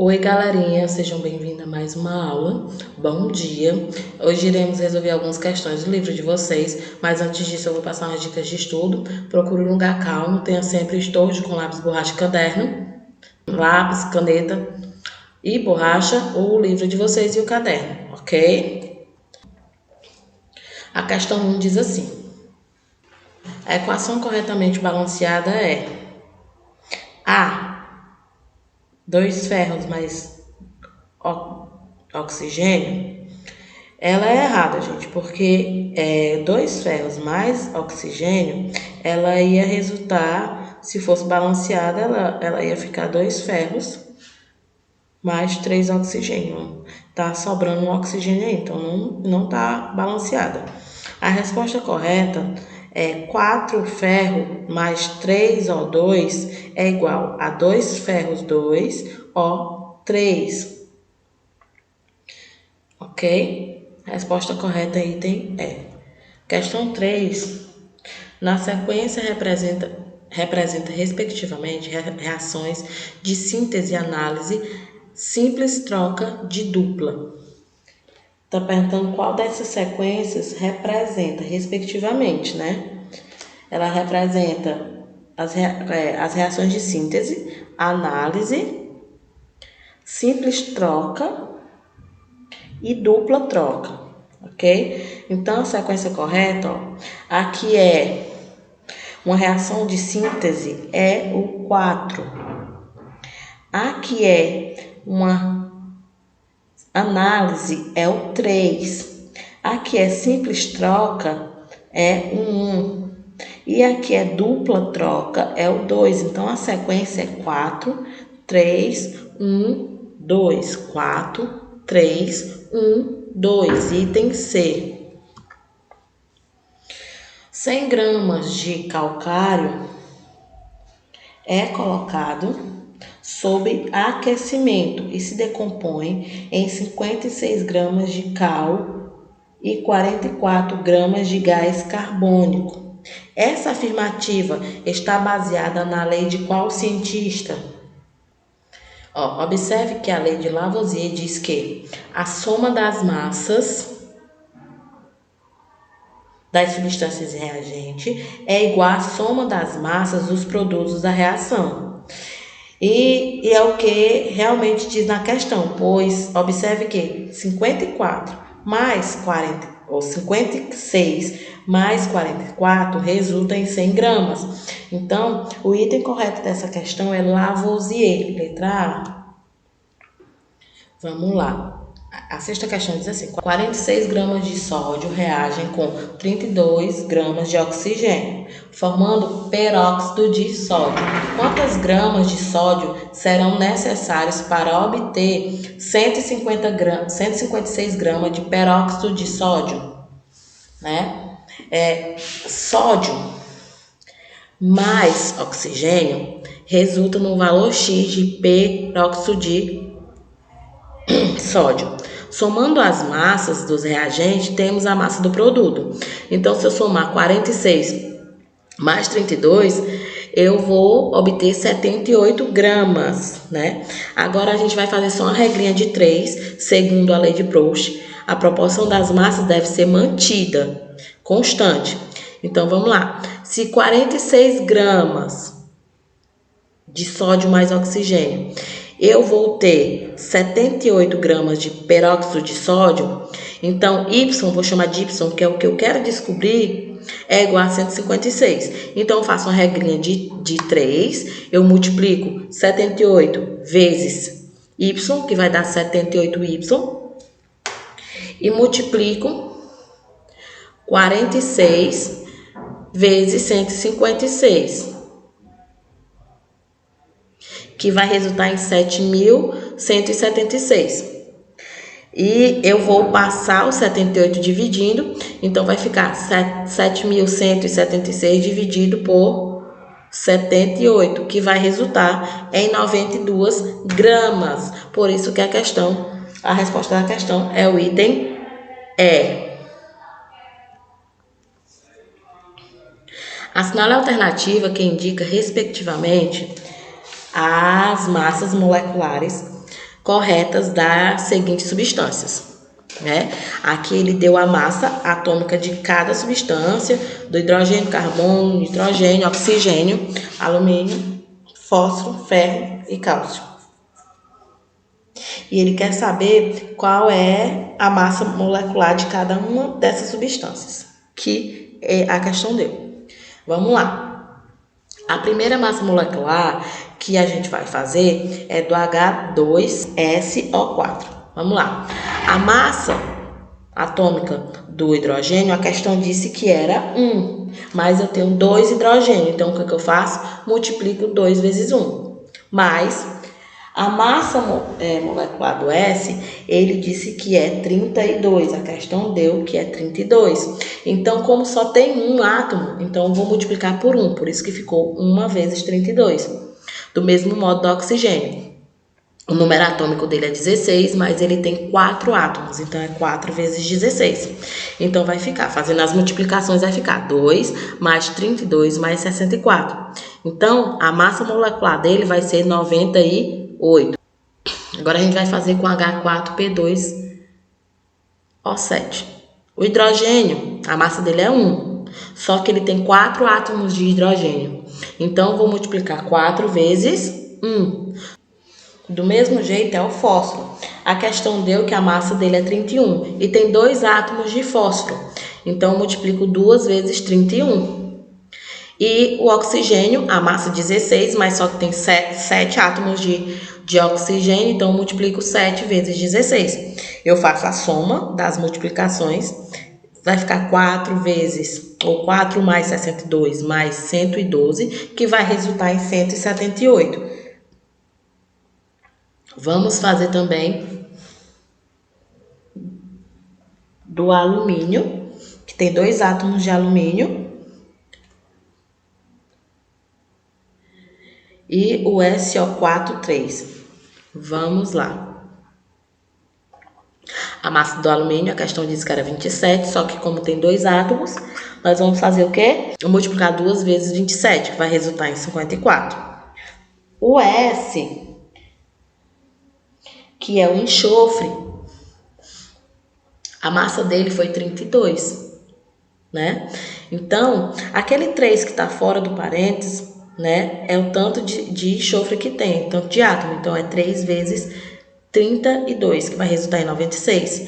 Oi, galerinha, sejam bem-vindos a mais uma aula. Bom dia! Hoje iremos resolver algumas questões do livro de vocês, mas antes disso eu vou passar umas dicas de estudo. Procure um lugar calmo, tenha sempre estojo com lápis, borracha e caderno, lápis, caneta e borracha, o livro de vocês e o caderno, ok? A questão 1 diz assim: a equação corretamente balanceada é A. 2 ferros mais oxigênio. Ela é errada, gente, porque 2 ferros mais oxigênio, ela ia resultar, se fosse balanceada, ela ia ficar 2 ferros mais 3 oxigênio. Tá sobrando um oxigênio aí, então não tá balanceada. A resposta correta é 4 ferros mais 3 O2 é igual a 2 ferros 2 O3. Ok? A resposta correta, item E. Questão 3. Na sequência representa respectivamente reações de síntese e análise simples, troca de dupla. Está perguntando qual dessas sequências representa respectivamente, né? Ela representa as reações de síntese, análise, simples troca e dupla troca, ok? Então, a sequência correta, ó, aqui é uma reação de síntese, é o 4. Aqui é uma análise, é o 3. Aqui é simples troca, é o 1. E aqui é dupla troca, é o 2. Então, a sequência é 4, 3, 1, 2. 4, 3, 1, 2. Item C. 100 gramas de calcário é colocado sob aquecimento e se decompõe em 56 gramas de cal e 44 gramas de gás carbônico. Essa afirmativa está baseada na lei de qual cientista? Observe que a lei de Lavoisier diz que a soma das massas das substâncias reagentes é igual à soma das massas dos produtos da reação. E é o que realmente diz na questão, pois observe que 54 mais 40, ou 56 mais 44 resulta em 100 gramas. Então, o item correto dessa questão é Lavoisier, letra A. Vamos lá. A sexta questão diz assim: 46 gramas de sódio reagem com 32 gramas de oxigênio, formando peróxido de sódio. Quantas gramas de sódio serão necessários para obter 156 gramas de peróxido de sódio? Né? Sódio mais oxigênio resulta no valor X de peróxido de sódio. Somando as massas dos reagentes, temos a massa do produto. Então, se eu somar 46 mais 32, eu vou obter 78 gramas, né? Agora, a gente vai fazer só uma regrinha de 3, segundo a lei de Proust. A proporção das massas deve ser mantida, constante. Então, vamos lá. Se 46 gramas de sódio mais oxigênio, eu vou ter 78 gramas de peróxido de sódio, então Y, vou chamar de Y, que é o que eu quero descobrir, é igual a 156. Então, eu faço uma regrinha de 3, eu multiplico 78 vezes Y, que vai dar 78Y, e multiplico 46 vezes 156. Que vai resultar em 7.176. E eu vou passar o 78 dividindo, então vai ficar 7.176 dividido por 78, que vai resultar em 92 gramas. Por isso que a resposta da questão é o item E. Assinale a alternativa que indica, respectivamente, as massas moleculares corretas das seguintes substâncias, né? Aqui ele deu a massa atômica de cada substância, do hidrogênio, carbono, nitrogênio, oxigênio, alumínio, fósforo, ferro e cálcio. E ele quer saber qual é a massa molecular de cada uma dessas substâncias, que a questão deu. Vamos lá. A primeira massa molecular que a gente vai fazer é do H2SO4. Vamos lá. A massa atômica do hidrogênio, a questão disse que era 1, mas eu tenho 2 hidrogênios, então o que eu faço? Multiplico 2 vezes 1, mais a massa molecular do S, ele disse que é 32, a questão deu que é 32. Então, como só tem um átomo, então eu vou multiplicar por 1, por isso que ficou 1 vezes 32. Do mesmo modo do oxigênio. O número atômico dele é 16, mas ele tem 4 átomos, então é 4 vezes 16. Então vai ficar, fazendo as multiplicações, vai ficar 2 mais 32 mais 64. Então, a massa molecular dele vai ser 98. Agora a gente vai fazer com H4P2O7. O hidrogênio, a massa dele é 1, só que ele tem 4 átomos de hidrogênio. Então, eu vou multiplicar 4 vezes 1. Do mesmo jeito é o fósforo. A questão deu que a massa dele é 31 e tem 2 átomos de fósforo. Então, eu multiplico 2 vezes 31. E o oxigênio, a massa 16, mas só que tem 7 átomos de oxigênio, então eu multiplico 7 vezes 16. Eu faço a soma das multiplicações, vai ficar 4 vezes, ou 4 mais 62 mais 112, que vai resultar em 178. Vamos fazer também do alumínio, que tem 2 átomos de alumínio. E o SO4, 3. Vamos lá. A massa do alumínio, a questão diz que era 27, só que como tem 2 átomos, nós vamos fazer o quê? Multiplicar 2 vezes 27, que vai resultar em 54. O S, que é o enxofre, a massa dele foi 32, né? Então, aquele 3 que está fora do parênteses, né, é o tanto de enxofre que tem, tanto de átomo. Então, é 3 vezes 32, que vai resultar em 96.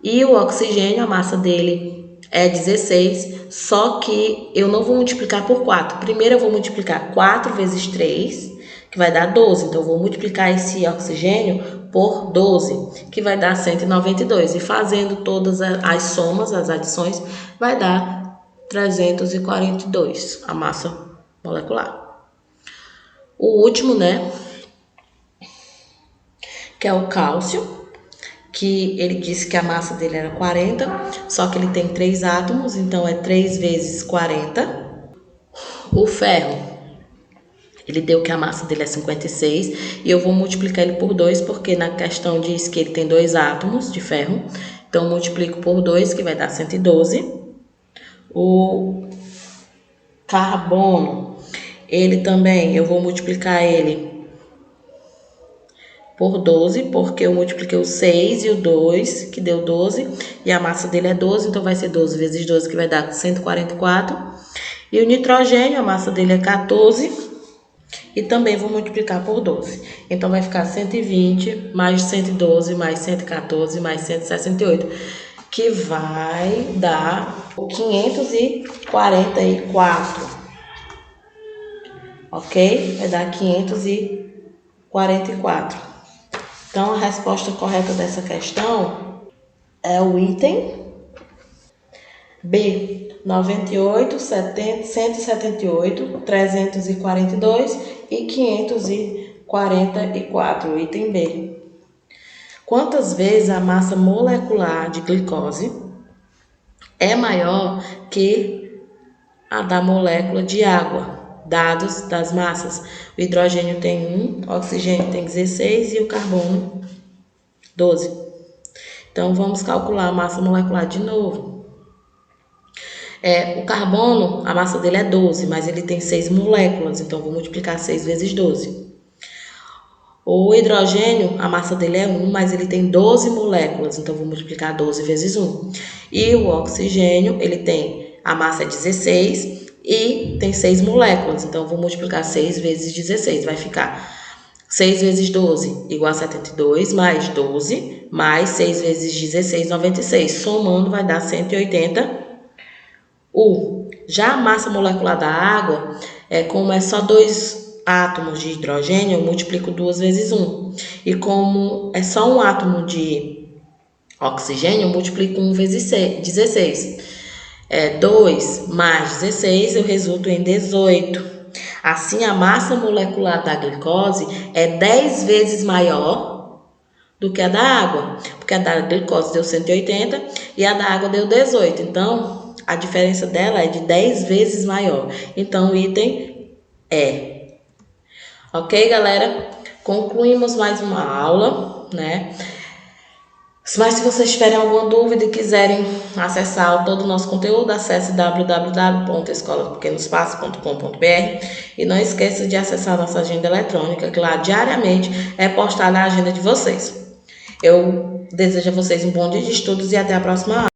E o oxigênio, a massa dele é 16, só que eu não vou multiplicar por 4. Primeiro, eu vou multiplicar 4 vezes 3, que vai dar 12. Então, eu vou multiplicar esse oxigênio por 12, que vai dar 192. E fazendo todas as somas, as adições, vai dar 342, a massa molecular. O último, né, que é o cálcio, que ele disse que a massa dele era 40, só que ele tem 3 átomos, então é 3 vezes 40. O ferro, ele deu que a massa dele é 56, e eu vou multiplicar ele por 2, porque na questão diz que ele tem 2 átomos de ferro, então eu multiplico por 2, que vai dar 112. O carbono, ele também, eu vou multiplicar ele por 12, porque eu multipliquei o 6 e o 2, que deu 12, e a massa dele é 12, então vai ser 12 vezes 12, que vai dar 144. E o nitrogênio, a massa dele é 14, e também vou multiplicar por 12. Então, vai ficar 120, mais 112, mais 114, mais 168, que vai dar 544. Ok? Vai dar 544. Então, a resposta correta dessa questão é o item B, 98, 70, 178, 342 e 544, o item B. Quantas vezes a massa molecular de glicose é maior que a da molécula de água? Dados das massas. O hidrogênio tem 1, o oxigênio tem 16 e o carbono 12. Então, vamos calcular a massa molecular de novo. O carbono, a massa dele é 12, mas ele tem 6 moléculas, então vou multiplicar 6 vezes 12. O hidrogênio, a massa dele é 1, mas ele tem 12 moléculas, então vou multiplicar 12 vezes 1. E o oxigênio, ele tem, a massa é 16 e tem 6 moléculas, então vou multiplicar 6 vezes 16, vai ficar 6 vezes 12 igual a 72, mais 12, mais 6 vezes 16, 96. Somando vai dar 180 U. Já a massa molecular da água, como é só 2 átomos de hidrogênio, eu multiplico 2 vezes 1. E como é só um átomo de oxigênio, eu multiplico 1 vezes 16. 2 mais 16, eu resulto em 18. Assim, a massa molecular da glicose é 10 vezes maior do que a da água, porque a da glicose deu 180 e a da água deu 18. Então, a diferença dela é de 10 vezes maior. Então, o item é. Ok, galera? Concluímos mais uma aula, né? Mas se vocês tiverem alguma dúvida e quiserem acessar todo o nosso conteúdo, acesse www.escoladopequenospaços.com.br e não esqueça de acessar a nossa agenda eletrônica, que lá diariamente é postada a agenda de vocês. Eu desejo a vocês um bom dia de estudos e até a próxima aula.